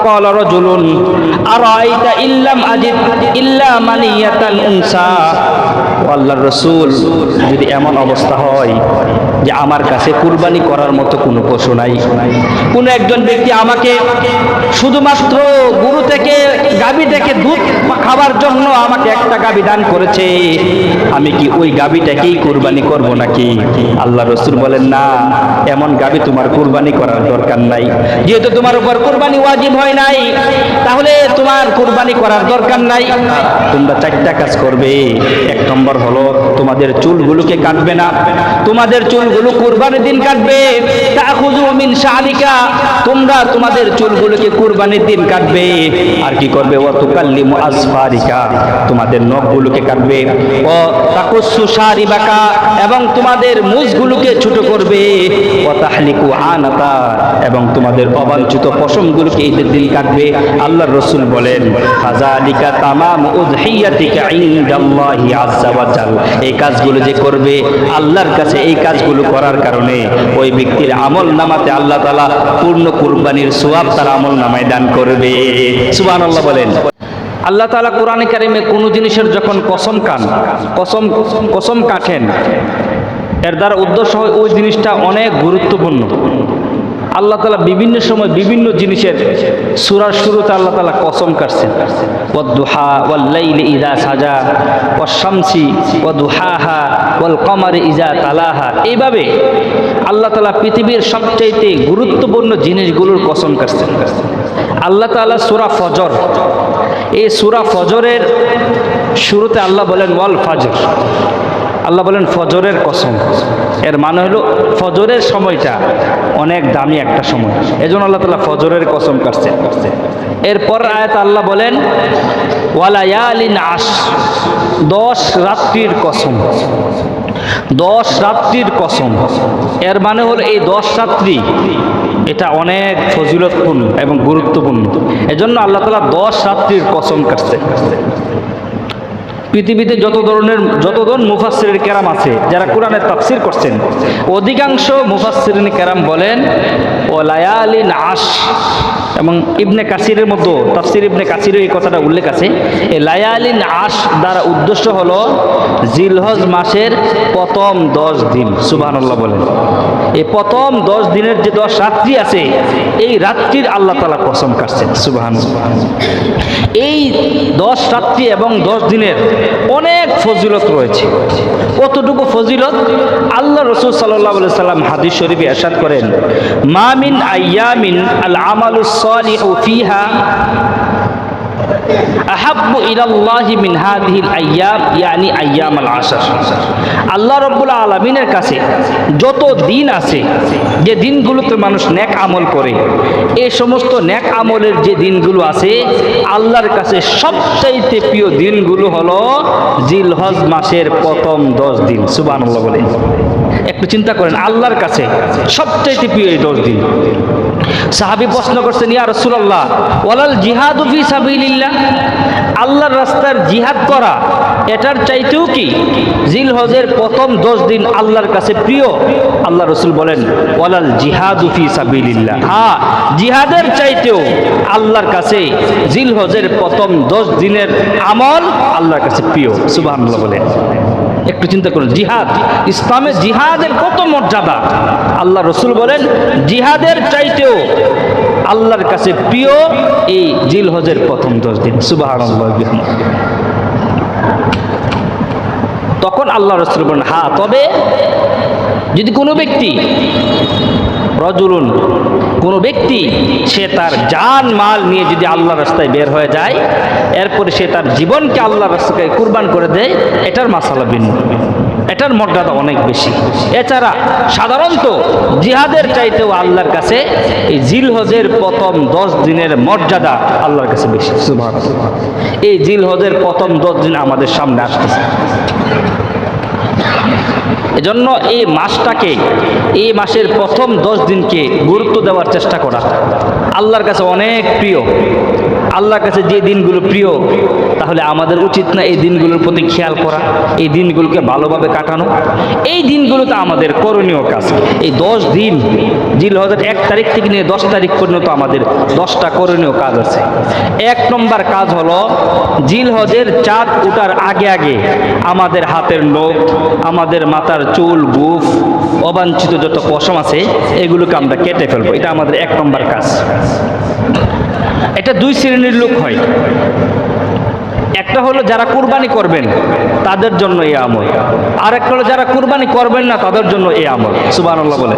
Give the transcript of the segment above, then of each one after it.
قال رجل أرأيت إن لم أجد إلا منية أنثى আল্লাহর রাসূল যদি এমন অবস্থা হয় যে আমার কাছে কুরবানি করার মতো কোনো পশু নাই, কোন একজন ব্যক্তি আমাকে শুধুমাত্র গরু থেকে গাভী থেকে দুধ খাওয়ার জন্য আমাকে একটা গাভী দান করেছে, আমি কি ওই গাভীটাকেই কুরবানি করব নাকি? আল্লাহর রাসূল বলেন, না, এমন গাভী তোমার কুরবানি করার দরকার নাই। যেহেতু তোমার উপর কুরবানি ওয়াজিব হয় নাই, তাহলে তোমার কুরবানি করার দরকার নাই। তোমরা চারটা কাজ করবে। এক নম্বর হলো তোমাদের চুলগুলোকে কাটবে না, তোমাদের চুলগুলো কুরবানির দিন কাটবে। তাখুযু মিন শা'রিকা, তোমরা তোমাদের চুলগুলোকে কুরবানির দিন কাটবে। আর কি করবে? ওয়া তুকাল্লিমু আসফারিকা, তোমাদের নখগুলোকে কাটবে। ও তাকুসু শারিবাকা, এবং তোমাদের মুছগুলোকে ছোট করবে। ওয়া তাহলিকু আনাতা, এবং তোমাদের অবাঞ্ছিত পশমগুলোকে ঈদের দিন কাটবে। আল্লাহর রাসূল বলেন, ফাযালিকা তামামু উযহিয়াতিকা ইনদাল্লাহি আযজা ওয়া জাল, এই কাজগুলো যে করবে আল্লাহর কাছে, এই কাজগুলো করার কারণে ওই ব্যক্তির আমল নামাতে আল্লাহ তাআলা পূর্ণ কুরবানির সওয়াব তার আমল নামায় দান করবে। সুবহানাল্লাহ বলেন। আল্লাহ তাআলা কোরআনে কারিমে কোন জিনিসের যখন কসম কাটেন, এর দ্বারা উদ্দেশ্য হয় ওই জিনিসটা অনেক গুরুত্বপূর্ণ। আল্লাহ তাআলা বিভিন্ন সময় বিভিন্ন জিনিসের সূরার শুরুতে আল্লাহ তাআলা কসম কাটছেন। ওয়াদ-দুহা ওয়াল-লাইলি ইযা সাজা ওয়াশ-শামসি ওয়া-দুহাহা ওয়াল-কমারি ইযা তালাহা। এইভাবে আল্লাহ তাআলা পৃথিবীর সবচেয়ে গুরুত্বপূর্ণ জিনিসগুলোর কসম কাটছেন। আল্লাহ তাআলা সূরা ফজর, এই সূরা ফজরের শুরুতে আল্লাহ বলেন ওয়াল ফাজর, আল্লাহ বলেন ফজরের কসম। এর মানে হলো ফজরের সময়টা অনেক দামি একটা সময়, এজন্য আল্লাহ তাআলা ফজরের কসম কাটছেন। এরপর আয়াত আল্লাহ বলেন ওয়ালায়ালিন আশর, 10 রাত্রির কসম, 10 রাত্রির কসম। এর মানে হলো এই 10 রাত্রি এটা অনেক ফজিলতপূর্ণ এবং গুরুত্বপূর্ণ, এজন্য আল্লাহ তাআলা 10 রাত্রির কসম কাটছেন। পৃথিবীতে যতজন মুফাসসিরিন কেরাম আছে যারা কোরআনের তাফসীর করছেন, অধিকাংশ মুফাসসিরিন কেরাম বলেন ও লায়ালিন আশ, এবং ইবনে কাসিরের মধ্যে তাফসীর ইবনে কাসিরের এই কথাটা উল্লেখ আছে। এই লায়ালিন আশ দ্বারা উদ্দেশ্য হলো জিলহজ মাসের প্রথম 10 দিন। সুবহানাল্লাহ বলেন। এই প্রথম 10 দিনের যে 10 রাত্রি আছে, এই রাত্রির আল্লাহ তাআলা কসম কাটছেন। সুবহানাল্লাহ। এই 10 রাত্রি এবং 10 দিনের অনেক ফজিলত রয়েছে। কতটুকু ফজিলত? আল্লাহ রাসূল সাল্লাল্লাহু আলাইহি সাল্লাম হাদিস শরীফে ইরশাদ করেন, মা মিন আইয়ামিন আল আমালুস সালিহু ফিহা আহাব্বু ইলাল্লাহি মিন হাযিহিল আইয়াম, ইয়ানি আইয়ামুল আশর। আল্লাহ রাব্বুল আলামিনের কাছে যত দিন আছে, যে দিনগুলোতে মানুষ নেক আমল করে, এই সমস্ত নেক আমলের যে দিনগুলো আছে, আল্লাহর কাছে সবচাইতে প্রিয় দিনগুলো হলো জিলহজ মাসের প্রথম 10 দিন। সুবহানাল্লাহ বলেন। একটু চিন্তা করেন, আল্লাহর কাছে সবচাইতে প্রিয় এই 10 দিন। সাহাবী প্রশ্ন করছেন, ইয়া রাসূলুল্লাহ ওয়ালাল জিহাদু ফি সাবিলিল্লাহ, আল্লাহর রাস্তার জিহাদ করা এটার চাইতেও কি জিলহজের প্রথম 10 দিন আল্লাহর কাছে প্রিয়? আল্লাহ রাসূল বলেন ওয়ালাল জিহাদু ফি সাবিলিল্লাহ, হ্যাঁ, জিহাদের চাইতেও আল্লাহর কাছে জিলহজের প্রথম 10 দিনের আমল আল্লাহর কাছে প্রিয়। সুবহানাল্লাহ বলেন। একটু চিন্তা করুন, জিহাদ, ইসলামে জিহাদের কত মর্যাদা। আল্লাহ রাসূল বলেন জিহাদের চাইতেও আল্লাহর কাছে প্রিয় এই জিলহজের প্রথম 10 দিন। সুবহানাল্লাহ। তখন আল্লাহ রাসূল বলেন, হ্যাঁ, তবে যদি কোনো ব্যক্তি রজুলুন, কোনো ব্যক্তি সে তার জান মাল নিয়ে যদি আল্লাহর রাস্তায় বের হয়ে যায়, এরপরে সে তার জীবনকে আল্লাহর রাস্তায় কুরবান করে দেয়, এটার মাসালা ভিন্ন, এটার মর্যাদা অনেক বেশি। এছাড়া সাধারণত জিহাদের চাইতেও আল্লাহর কাছে এই জিলহজের প্রথম 10 দিনের মর্যাদা আল্লাহর কাছে বেশি। সুবহানাল্লাহ। এই জিলহজের প্রথম 10 দিন আমাদের সামনে আসতেছে, এজন্য এই মাসটাকে, এই মাসের প্রথম 10 দিনকে গুরুত্ব দেওয়ার চেষ্টা করা আল্লাহর কাছে অনেক প্রিয়। আল্লাহর কাছে যে দিনগুলো প্রিয়, তাহলে আমাদের উচিত না এই দিনগুলোর প্রতি খেয়াল করা, এই দিনগুলোকে ভালোভাবে কাটানো? এই দিনগুলো তো আমাদের করণীয় কাজ। এই 10 দিন, জিলহজের 1 তারিখ থেকে নিয়ে 10 তারিখ পর্যন্ত আমাদের 10টা করণীয় কাজ আছে। 1 নম্বর কাজ হলো জিলহজের চাঁদ ওঠার আগে আগে আমাদের হাতের নখ, আমাদের মাথার চুল, গোঁফ, অবাঞ্ছিত যত পশম আছে এগুলোকে আমরা কেটে ফেলবো। এটা আমাদের 1 নম্বর কাজ। এটা 2 শ্রেণীর লোক হয়। একটা হলো যারা কুরবানি করবেন তাদের জন্য এই আমল, আর একটা হলো যারা কুরবানি করবেন না তাদের জন্য এই আমল। সুবহানাল্লাহ বলে।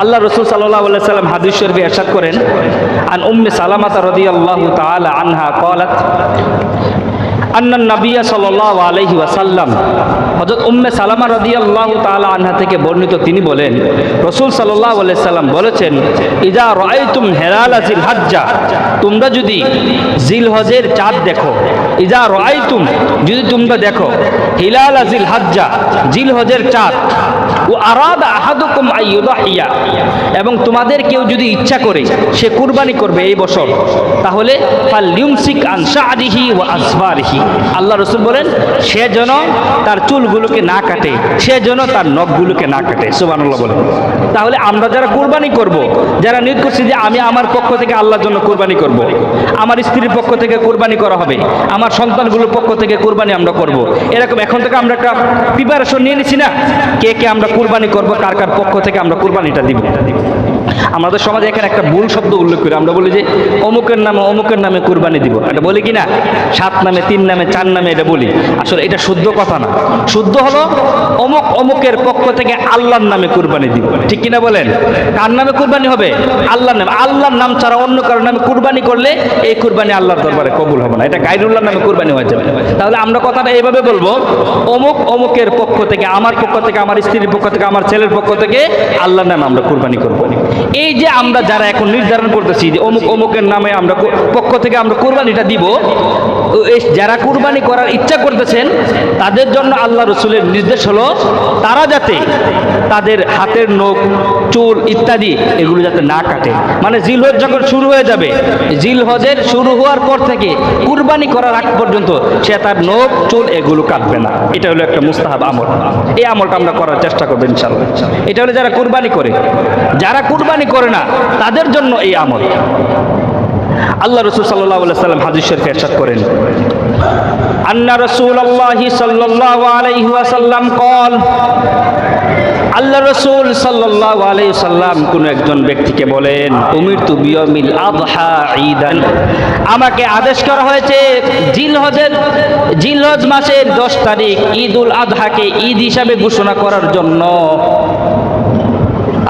আল্লাহ রাসূল সাল্লাল্লাহু আলাইহি সাল্লাম হাদিস শরীফে ইরশাদ করেন, আন উম্মে সালামাতা রাদিয়াল্লাহু তাআলা আনহা ক্বালাত আন্নান নবিয়্য সাল্লাল্লাহু আলাইহি ওয়াসাল্লাম, হযরত উম্মে সালামা রাদিয়াল্লাহু তাআলা আনহা থেকে বর্ণিত, তিনি বলেন রাসূল সাল্লাল্লাহু আলাইহি সাল্লাম বলেছেন, ইযা রাআইতুম হিলালা জিলহজ্জা, তোমরা যদি জিলহজের চাঁদ দেখো, ইযা রাআইতুম, যদি তোমরা দেখো, হিলালা জিলহজ্জা, জিলহজের চাঁদ, ও আরাদা আহাদুকুম আইয়ুদাহিয়া, এবং তোমাদের কেউ যদি ইচ্ছা করে সে কুরবানি করবে এই বছর, তাহলে ফালইউমসিক আন শা'রিহি ওয়া আসফারিহি, আল্লাহ রাসূল বলেন সে যেন তার চুলগুলোকে না কাটে, সে যেন তার নখগুলোকে না কাটে। সুবহানাল্লাহ বলেন। তাহলে আমরা যারা কুরবানি করব, যারা নিয়ত করছি যে আমি আমার পক্ষ থেকে আল্লাহর জন্য কুরবানি করব, আমার স্ত্রীর পক্ষ থেকে কুরবানি করা হবে, আমার সন্তানগুলোর পক্ষ থেকে কুরবানি আমরা করব, এরকম এখন থেকে আমরা একটা প্রিপারেশন নিয়ে নিছি না, কে কে আমরা কুরবানি করব, কার কার পক্ষ থেকে আমরা কুরবানিটা দিব। আমাদের সমাজে এখানে একটা ভুল শব্দ উল্লেখ করি, আমরা বলি যে অমুকের নামে কুরবানি দিব, এটা বলি কি না? 7 নামে, 3 নামে, 4 নামে এটা বলি। আসলে এটা শুদ্ধ কথা না। শুদ্ধ হলো অমুকের পক্ষ থেকে আল্লাহর নামে কুরবানি দিব, ঠিক কিনা বলেন? কার নামে কুরবানি হবে? আল্লাহর নামে। আল্লাহর নাম ছাড়া অন্য কারোর নামে কুরবানি করলে এই কুরবানি আল্লাহর দরবারে কবুল হবে না, এটা গায়রুল্লাহর নামে কুরবানি হয়ে যাবে। তাহলে আমরা কথাটা এইভাবে বলবো, অমুকের পক্ষ থেকে, আমার পক্ষ থেকে, আমার স্ত্রীর পক্ষ থেকে, আমার ছেলের পক্ষ থেকে আল্লাহর নামে আমরা কুরবানি করব। এই যে আমরা যারা এখন নির্ধারণ করতেছি যে অমুকের নামে আমরা পক্ষ থেকে আমরা কুরবানিটা দিব, যারা কুরবানি করার ইচ্ছা করতেছেন তাদের জন্য আল্লাহ রাসূলের নির্দেশ হলো তারা যাতে তাদের হাতের নখ, চুল ইত্যাদি এগুলো যাতে না কাটে। মানে জিলহজ যখন শুরু হয়ে যাবে, জিলহজের শুরু হওয়ার পর থেকে কুরবানি করার আগ পর্যন্ত সে তার নখ, চুল এগুলো কাটবে না। এটা হলো একটা মুস্তাহাব আমল। এই আমলটা আমরা করার চেষ্টা করবো ইনশাআল্লাহ। এটা হলো যারা কুরবানি করে। যারা কুরবানি করে না তাদের জন্য এই আমল। আল্লাহ রাসূল সাল্লাল্লাহু আলাইহি ওয়াসাল্লাম হাদিস শরীফে ইরশাদ করেন, আন্না রাসূলুল্লাহি সাল্লাল্লাহু আলাইহি ওয়াসাল্লাম قال, আল্লাহ রাসূল সাল্লাল্লাহু আলাইহি ওয়াসাল্লাম কোন একজন ব্যক্তিকে বলেন, উমিরতু বিয়াউমিল আযহা ঈদান, আমাকে আদেশ করা হয়েছে জিলহজ মাসের 10 তারিখ ঈদুল আযহাকে ঈদ হিসাবে ঘোষণা করার জন্য।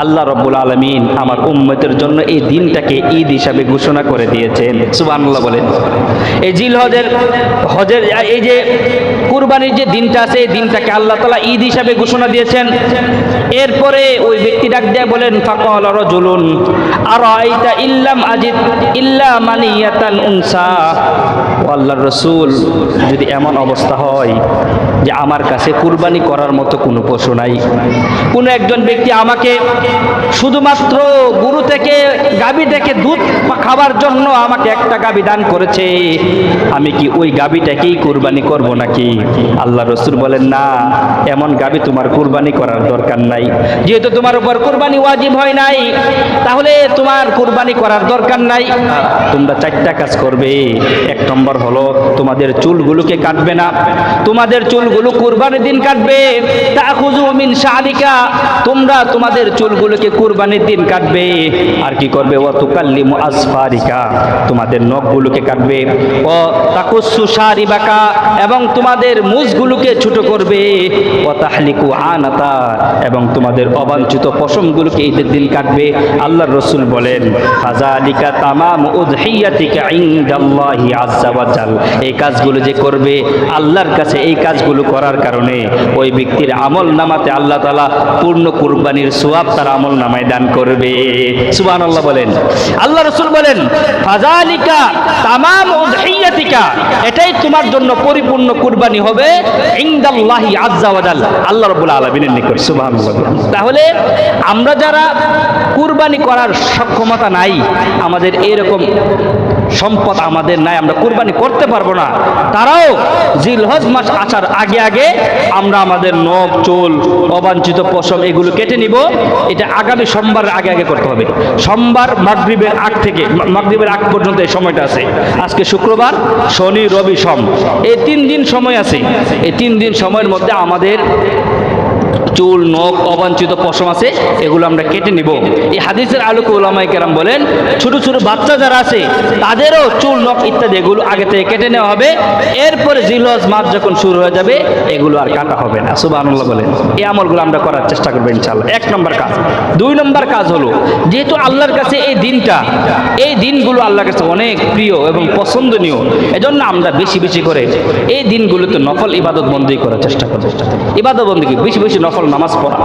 আল্লাহ রাব্বুল আলামিন আমার উম্মতের জন্য এই দিনটাকে ঈদ হিসাবে ঘোষণা করে দিয়েছেন। সুবহানাল্লাহ বলেন। এই জিলহজের এই যে কুরবানির যে দিনটা আছে, এই দিনটাকে আল্লাহ তাআলা ঈদ হিসাবে ঘোষণা দিয়েছেন। এরপরে ওই ব্যক্তি ডাক দিয়ে বলেন, ফাকালা রাজুলুন আরাইতা ইল্লাম আজিদ ইল্লা মানিয়াতান উনসা, ও আল্লাহর রাসূল, যদি এমন অবস্থা হয় যে আমার কাছে কুরবানি করার মতো কোনো পশু নাই, কোনো একজন ব্যক্তি আমাকে শুধুমাত্র গরু থেকে, গাভী থেকে দুধ খাবার জন্য আমাকে একটা গাভী দান করেছে, আমি কি ওই গাভীটাকেই কুরবানি করব নাকি? আল্লাহ রাসূল বলেন, না, এমন গাভী তোমার কুরবানি করার দরকার নাই। যেহেতু তোমার উপর কুরবানি ওয়াজিব হয় নাই, তাহলে তোমার কুরবানি করার দরকার নাই। তোমরা 4টা কাজ করবে। 1 নম্বর হলো তোমাদের চুলগুলোকে কাটবে না, তোমাদের চুলগুলো কুরবানির দিন কাটবে। তাখুযু মিন শা'রিকা, তোমরা তোমাদের চুলগুলোকে কুরবানির দিন কাটবে। আর কি করবে? ওয়া তুকাল্লিমু আসফারিকা, তোমাদের নখগুলোকে কাটবে। ও তাকুসসু শারিবাকা, এবং তোমাদের মুজগুলোকে ছোট করবে। ও তাহলিকু আনাতা, এবং তোমাদের অবাঞ্ছিত পশমগুলোকে ঈদের দিন কাটবে। আল্লাহর রাসূল বলেন, ফাযালিকা তামামু উযহিয়াতিকা ইনদাল্লাহি আযজা ওয়া জাল, এই কাজগুলো যে করবে আল্লাহর কাছে, এই কাজগুলো করার কারণে ওই ব্যক্তির আমল নামাতে আল্লাহ তাআলা পূর্ণ কুরবানির সওয়াব তার আমল নামায় দান করবে। সুবহানাল্লাহ বলেন। আল্লাহ রাসূল বলেন ফাযালিকা তামাম উযহিয়াতিকা, এটাই তোমার জন্য পরিপূর্ণ কুরবানি হবে ইনদাল্লাহি আযজা ওয়া জাল, আল্লাহ রাব্বুল আলামিনের নিকট। সুবহানাল্লাহ। তাহলে আমরা যারা কুরবানি করার সক্ষমতা নাই, আমাদের এরকম সম্পদ আমাদের নাই, আমরা কুরবানি করতে পারবো না, তারাও জিলহজ মাস আসার আগে আগে আমরা আমাদের নখ চুল অবাঞ্ছিত পশম এগুলো কেটে নিব। এটা আগামী সোমবার আগে আগে করতে হবে। সোমবার মাগরিবের আগ থেকে মাগরিবের আগ পর্যন্ত এই সময়টা আছে। আজকে শুক্রবার, শনি, রবি, সোম, এই 3 দিন সময় আছে। এই 3 দিন সময়ের মধ্যে আমাদের চুল নখ অবাঞ্ছিত পশম আছে, এগুলো আমরা কেটে নিব। এই হাদিসের আলোকে উলামায়ে কেরাম বলেন ছোট ছোট বাচ্চা যারা আছে তাদেরও চুল নখ ইত্যাদি এগুলো আগে থেকে কেটে নেওয়া হবে। এরপরে জিলহজ মাস যখন শুরু হয়ে যাবে এগুলো আর কাটা হবে না। সুবহানাল্লাহ বলেন। এই আমলগুলো আমরা করার চেষ্টা করবো ইনশাআল্লাহ। 1 নম্বর কাজ। 2 নম্বর কাজ হলো, যেহেতু আল্লাহর কাছে এই দিনটা, এই দিনগুলো আল্লাহর কাছে অনেক প্রিয় এবং পছন্দনীয়, এজন্য আমরা বেশি বেশি করে এই দিনগুলোতে নফল ইবাদত বন্দেগী করার চেষ্টা করবো। ইবাদত বন্দেগী বেশি বেশি নফল নামাজ পড়া,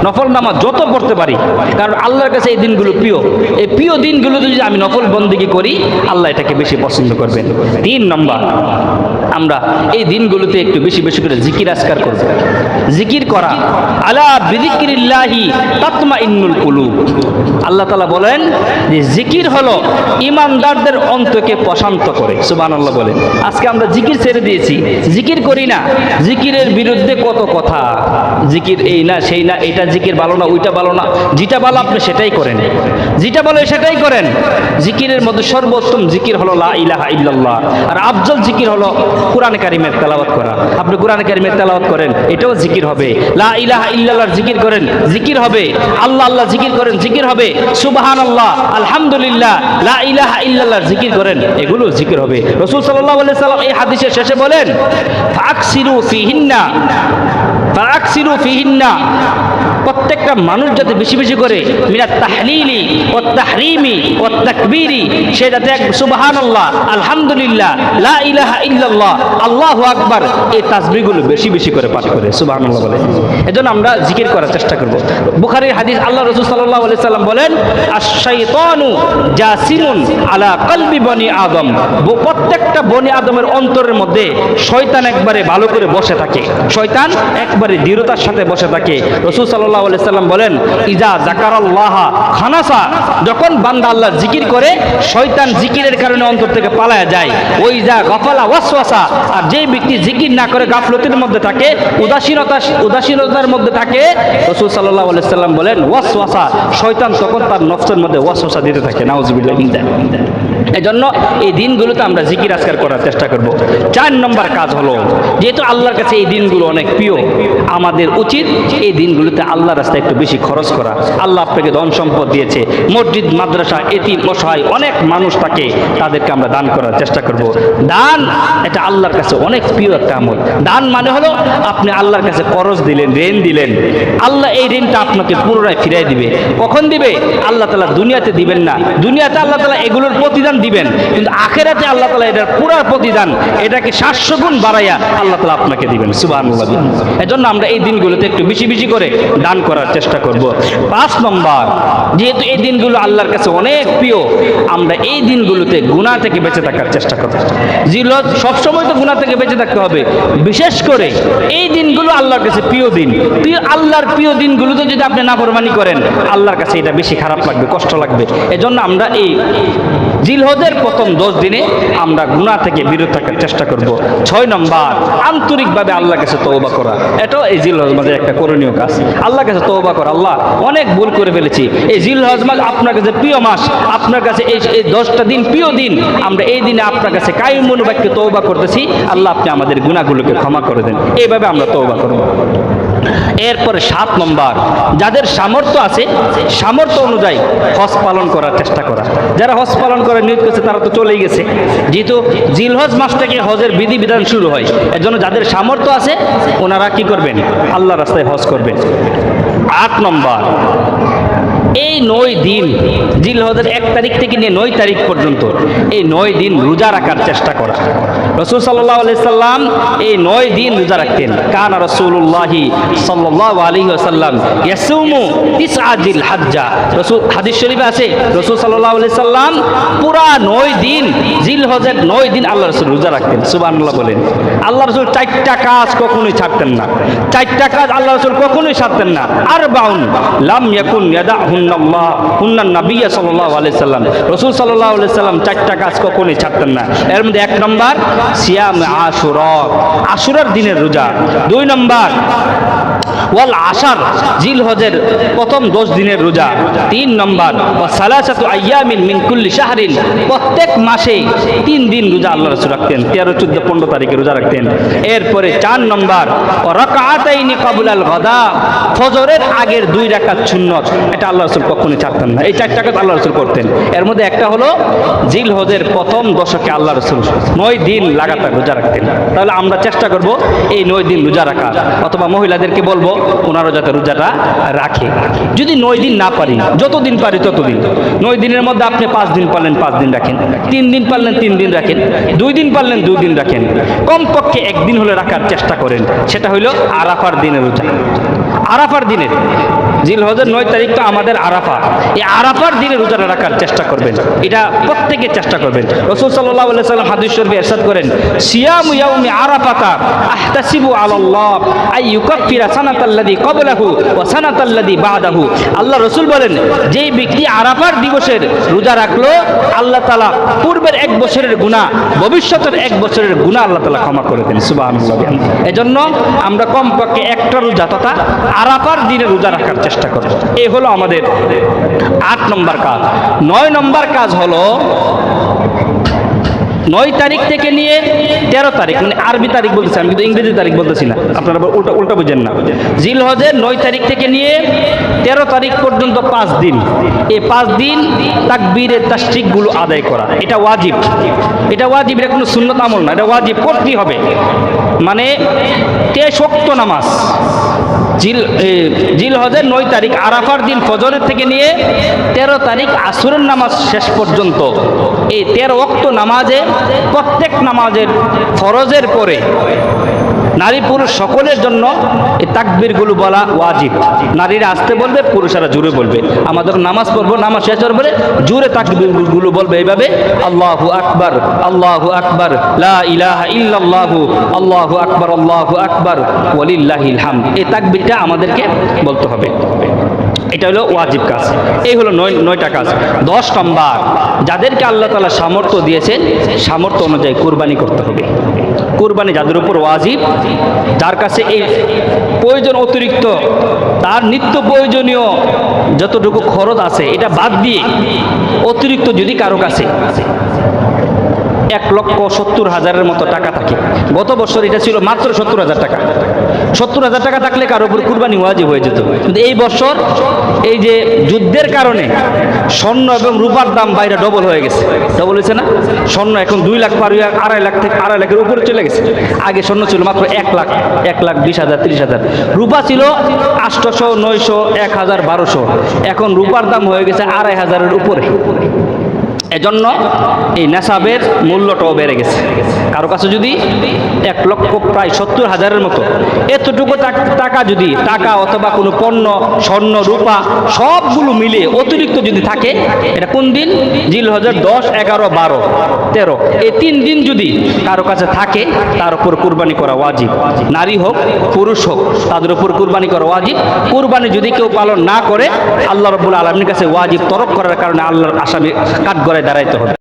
নফল নামাজ যত পড়তে পারি, কারণ আল্লাহর কাছে এই দিনগুলো প্রিয়। এই প্রিয় দিনগুলোতে যদি আমি নফল বন্দেগী করি, আল্লাহ এটাকে বেশি পছন্দ করবেন। 3 নম্বর, আমরা এই দিনগুলোতে একটু বেশি বেশি করে জিকির আজকার করব। জিকির করা, আলা বিযিকরিল্লাহি তাতমাইন্নুল কুলুব। আল্লাহ তাআলা বলেন যে জিকির হলো ঈমানদারদের অন্তরকে প্রশান্ত করে। সুবহানাল্লাহ বলেন। আজকে আমরা জিকির ছেড়ে দিয়েছি, জিকির করি না। জিকিরের বিরুদ্ধে কত কথা, জিকির এই না সেই না, এটা জিকির ভালো না, ওইটা ভালো না, যেটা ভালো আপনি সেটাই করেন, যেটা বলে সেটাই করেন। জিকিরের মধ্যে সর্বোত্তম জিকির হলো লা ইলাহা ইল্লাল্লাহ, আর আফজল জিকির হলো কোরআন কারীমের তেলাওয়াত করা। আপনি কোরআন কারীমের তেলাওয়াত করেন, এটাও জিকির হবে। লা ইলাহা ইল্লাল্লাহর জিকির করেন, জিকির হবে। আল্লাহ আল্লাহ জিকির করেন, জিকির হবে। সুবহানাল্লাহ, আলহামদুলিল্লাহ, লা ইলাহা ইল্লাল্লাহর জিকির করেন, এগুলো জিকির হবে। রাসূল সাল্লাল্লাহু আলাইহি সাল্লাম এই হাদিসের শেষে বলেন ফাকসিরু ফিহিন্না, ফাকসিরু ফিহিন্না, প্রত্যেকটা মানুষ যাতে বেশি বেশি করে মিনাত তাহলিলি ওয়াত তাহরিমি ওয়াত তাকবীরি, সে যাতে সুবহানাল্লাহ, আলহামদুলিল্লাহ, লা ইলাহা ইল্লাল্লাহ, আল্লাহু আকবার, এই তাসবিহগুলো বেশি বেশি করে পাঠ করে। সুবহানাল্লাহ বলে। এজন্য আমরা জিকির করার চেষ্টা করব। বুখারীর হাদিস, আল্লাহ রাসূল সাল্লাল্লাহু আলাইহি সাল্লাম বলেন আশ-শাইতানু জাসিমুন আলা কলবি বনি আদম, প্রত্যেকটা বনি আদমের অন্তরের মধ্যে শয়তান একবারে ভালো করে বসে থাকে, শয়তান একবারে দৃঢ়তার সাথে বসে থাকে। রাসূল সাল্লাল্লাহু আলাইহি সাল্লাম বলেন ইজা যাকারাল্লাহ খানাসা, যখন বান্দা আল্লাহর জিকির করে শয়তান জিকিরের কারণে অন্তর থেকে পালায়া যায়। ওই যা গাফালা ওয়াসওয়াসা, আর যে ব্যক্তি জিকির না করে গাফলতির মধ্যে থাকে, উদাসীনতার মধ্যে থাকে, রাসূল সাল্লাল্লাহু আলাইহি সাল্লাম বলেন ওয়াসওয়াসা, শয়তান তখন তার নফসের মধ্যে ওয়াসওয়াসা দিতে থাকে। নাউযুবিল্লাহ মিন যালিক। এজন্য এই দিনগুলোতে আমরা জিকির আজকার করার চেষ্টা করব। 4 নম্বর কাজ হলো, যেহেতু আল্লাহর কাছে এই দিনগুলো অনেক প্রিয়, আমাদের উচিত এই দিনগুলোতে আল্লাহর রাস্তায় একটু বেশি খরচ করা। আল্লাহ আপনাকে ধন সম্পদ দিয়েছে, মসজিদ মাদ্রাসা এতিম অসহায় অনেক মানুষ থাকে, তাদেরকে আমরা দান করার চেষ্টা করব। দান এটা আল্লাহর কাছে অনেক প্রিয় একটা আমল। দান মানে হলো আপনি আল্লাহর কাছে খরচ দিলেন, ঋণ দিলেন, আল্লাহ এই ঋণটা আপনাকে পুনরায় ফিরিয়ে দিবে। কখন দিবে? আল্লাহ তাআলা দুনিয়াতে দিবেন না, দুনিয়াতে আল্লাহ তাআলা এগুলোর প্রতিদান দিবেন, কিন্তু আখিরাতে আল্লাহ তাআলা এটার পুরো প্রতিদান এটাকে 700 গুণ বাড়াইয়া আল্লাহ তাআলা আপনাকে দিবেন। সুবহানাল্লাহ। এজন্য আমরা এই দিনগুলোতে একটু বেশি বেশি করে দান করার চেষ্টা করব। 5 নম্বর, যেহেতু এই দিনগুলো আল্লাহর কাছে অনেক প্রিয়, আমরা এই দিনগুলোতে গুনাহ থেকে বেঁচে থাকার চেষ্টা করব। জিলহজ সবসময় তো গুনাহ থেকে বেঁচে থাকতে হবে, বিশেষ করে এই দিনগুলো আল্লাহর কাছে প্রিয় দিন। আল্লাহর প্রিয় দিনগুলোতে যদি আপনি নাফরমানি করেন, আল্লাহর কাছে এটা বেশি খারাপ লাগবে, কষ্ট লাগবে। এজন্য আমরা এই জিলহজের প্রথম 10 দিনে আমরা গুনাহ থেকে বিরত থাকার চেষ্টা করব। 6 নম্বর, আন্তরিকভাবে আল্লাহর কাছে তওবা করা, এটাও এই জিলহজ মাসের একটা করণীয় কাজ। আল্লাহর কাছে তওবা করা, আল্লাহ অনেক ভুল করে ফেলেছি, এই জিলহজ মাস আপনার কাছে প্রিয় মাস, আপনার কাছে এই 10টা দিন প্রিয় দিন, আমরা এই দিনে আপনার কাছে কায়মুন বাক্যে তওবা করতেছি, আল্লাহ আপনি আমাদের গুনাহগুলোকে ক্ষমা করে দেন। এইভাবে আমরা তওবা করব। এরপরে 7 নম্বর, যাদের সামর্থ্য আছে সামর্থ্য অনুযায়ী হজ পালন করার চেষ্টা করা। যারা হজ পালন করার নিয়ত করছে তারা তো চলেই গেছে, যেহেতু জিলহজ মাস থেকে হজের বিধিবিধান শুরু হয়। এর জন্য যাদের সামর্থ্য আছে ওনারা কি করবেন? আল্লাহর রাস্তায় হজ করবেন। 8 নম্বর, এই 9 দিন জিলহজের 1 তারিখ থেকে নিয়ে 9 তারিখ পর্যন্ত এই 9 দিন রোজা রাখার চেষ্টা করা। রাসূল সাল্লাল্লাহু আলাইহি সাল্লাম এই 9 দিন রোজা রাখতেন। কানা রাসূলুল্লাহি সাল্লাল্লাহু আলাইহি ওয়াসাল্লাম ইয়াসুমু তিসআ জিল হজ্জা। রাসূল হাদিস শরীফে আছে রাসূল সাল্লাল্লাহু আলাইহি সাল্লাম পুরা 9 দিন জিলহজের 9 দিন আল্লাহ রাসূল রোজা রাখতেন। সুবহানাল্লাহ বলেন। আল্লাহ রাসূল 4টা কাজ কখনোই ছাড়তেন না। 4টা কাজ আল্লাহ রাসূল কখনোই ছাড়তেন না। আরবাউন লাম ইয়াকুন ইয়াদাহুন্নাল্লাহ হুন্নান নবী সাল্লাল্লাহু আলাইহি সাল্লাম। রাসূল সাল্লাল্লাহু আলাইহি সাল্লাম 4টা কাজ কখনোই ছাড়তেন না। এর মধ্যে 1 নম্বর সিয়াম আশুরা, আশুরার দিনের রোজা। 2 নম্বর ওয়াল আশার, জিলহজের প্রথম 10 দিনের রোজা। 3 নম্বর ওয়া সালাসাতু আইয়ামিন মিন কুল্লি শাহরিন, প্রত্যেক মাসে 3 দিন রোজা আল্লাহ রাসূল রাখতেন। 13, 14, 15 তারিখে রোজা রাখতেন। এরপরে 4 নম্বর ওয়া রাকাআতাইনি ক্বাবলাল গাদা, ফজরের আগের 2 রাকাত সুন্নত, এটা আল্লাহ রাসূল কখনোই ছাড়তেন না। এই 4টা কাজ আল্লাহ রাসূল করতেন। এর মধ্যে একটা হলো জিলহজের প্রথম দশকে আল্লাহ রাসূল 9 দিন লাগাতার রোজা রাখতেন। তাহলে আমরা চেষ্টা করব এই 9 দিন রোজা রাখা, অথবা মহিলাদেরকে বলবো ওনারা যাতে রোজাটা রাখে। যদি 9 দিন না পারি, যতদিন পারি ততদিন। 9 দিনের মধ্যে আপনি 5 দিন পারলেন 5 দিন রাখেন, 3 দিন পারলেন 3 দিন রাখেন, 2 দিন পারলেন 2 দিন রাখেন। কমপক্ষে 1 দিন হলে রাখার চেষ্টা করেন। সেটা হইল আরাফার দিনের রোজা। আরাফার দিনের, জিলহজের 9 তারিখ তো আমাদের আরাফা। এই আরাফার দিনে রোজাটা রাখার চেষ্টা করবেন। এটা প্রত্যেকে চেষ্টা করবেন। রাসূল সাল্লাল্লাহু আলাইহি সাল্লাম হাদিস শরীফে ইরশাদ করেন, সিয়ামু ইয়াউমি আরাফাতা আহতাসিবু আলাল্লাহ আই ইউকাফিরা সানাতাল্লাযী ক্বাবলাহু ওয়া সানাতাল্লাযী বা'দাহু। আল্লাহ রাসূল বলেন, যেই ব্যক্তি আরাফার দিবসের রোজা রাখলো, আল্লাহ তাআলা পূর্বের 1 বছরের গুনাহ, ভবিষ্যতের 1 বছরের গুনাহ আল্লাহ তাআলা ক্ষমা করে দেন। সুবহানাল্লাহ। এজন্য আমরা কমপক্ষে একটা রোজা তথা আরাফার দিনে রোজা রাখার চেষ্টা করব। এই হলো আমাদের 8 নম্বর কাজ। 9 নম্বর কাজ হলো 9 তারিখ থেকে নিয়ে 13 তারিখ, মানে আরবি তারিখ বলতেছি আমি, কিন্তু ইংরেজি তারিখ বলতেছি না, আপনারা উল্টা বুঝেন না। জিলহজের 9 তারিখ থেকে নিয়ে 13 তারিখ পর্যন্ত 5 দিন, এই 5 দিন তাকবীরের তাশরিকগুলো আদায় করা, এটা ওয়াজিব। এটা ওয়াজিব, এটা কোনো সুন্নত আমল না, এটা ওয়াজিব, করতেই হবে। মানে 23 ওয়াক্ত নামাজ জিলহজের 9 তারিখ আরাফার দিন ফজরের থেকে নিয়ে 13 তারিখ আসরের নামাজ শেষ পর্যন্ত এই 13 ওয়াক্ত নামাজে, প্রত্যেক নামাজের ফরজের পরে নারী পুরুষ সকলের জন্য এই তাকবীরগুলো বলা ওয়াজিব। নারীরা আসতে বলবে, পুরুষেরা জোরে বলবে। আমাদের নামাজ পড়বো, নামাজ শেষ হওয়ার পরে জোরে তাকবীরগুলো বলবে এইভাবে, আল্লাহু আকবার, আল্লাহু আকবার, লা ইলাহা ইল্লাল্লাহু, আল্লাহু আকবার, আল্লাহু আকবার, ওয়ালিল্লাহিল হামদ। এই তাকবীরটা আমাদেরকে বলতে হবে। এটা হলো ওয়াজিব কাজ। এই হলো 9টা কাজ। 10 নম্বর, যাদেরকে আল্লাহ তাআলা সামর্থ্য দিয়েছেন, সামর্থ্য অনুযায়ী কুরবানি করতে হবে। কুরবানি যাদের উপর ওয়াজিব, যার কাছে এই প্রয়োজন অতিরিক্ত, তার নিত্য প্রয়োজনীয় যতটুকু খরচ আছে এটা বাদ দিয়ে অতিরিক্ত যদি কারো কাছে 1,70,000 মতো টাকা থাকে, গত বছর এটা ছিল মাত্র 70,000 টাকা। 70,000 টাকা থাকলে কারোর উপর কুরবানি ওয়াজিব হয়ে যেত। কিন্তু এই বছর এই যে যুদ্ধের কারণে স্বর্ণ এবং রূপার দাম বাইরে ডবল হয়ে গেছে। ডবল হয়েছে না? স্বর্ণ এখন 2 লাখ পার হয়ে 2.5 লাখ থেকে 2.5 লাখের উপরে চলে গেছে। আগে স্বর্ণ ছিল মাত্র 1 লাখ, 1,20,000, 30,000। রূপা ছিল 800, 900, 1,000, 1200। এখন রূপার দাম হয়ে গেছে 2,500-এর উপরে। এজন্য এই নেশাবের মূল্যটাও বেড়ে গেছে। কারো কাছে যদি 1,70,000 মতো এতটুকু টাকা, যদি টাকা অথবা কোনো পণ্য, স্বর্ণ, রূপা সবগুলো মিলে অতিরিক্ত যদি থাকে, এটা কোন দিন? জিলহজের 10, 11, 12, 13 এই 3 দিন যদি কারো কাছে থাকে, তার উপর কুরবানি করা ওয়াজিব। নারী হোক পুরুষ হোক, তাদের উপর কুরবানি করা ওয়াজিব। কুরবানি যদি কেউ পালন না করে, আল্লাহ রাব্বুল আলামিনের কাছে ওয়াজিব তরক করার কারণে আল্লাহর আসামি কাঠগড়ায় দাঁড়াইতে হবে।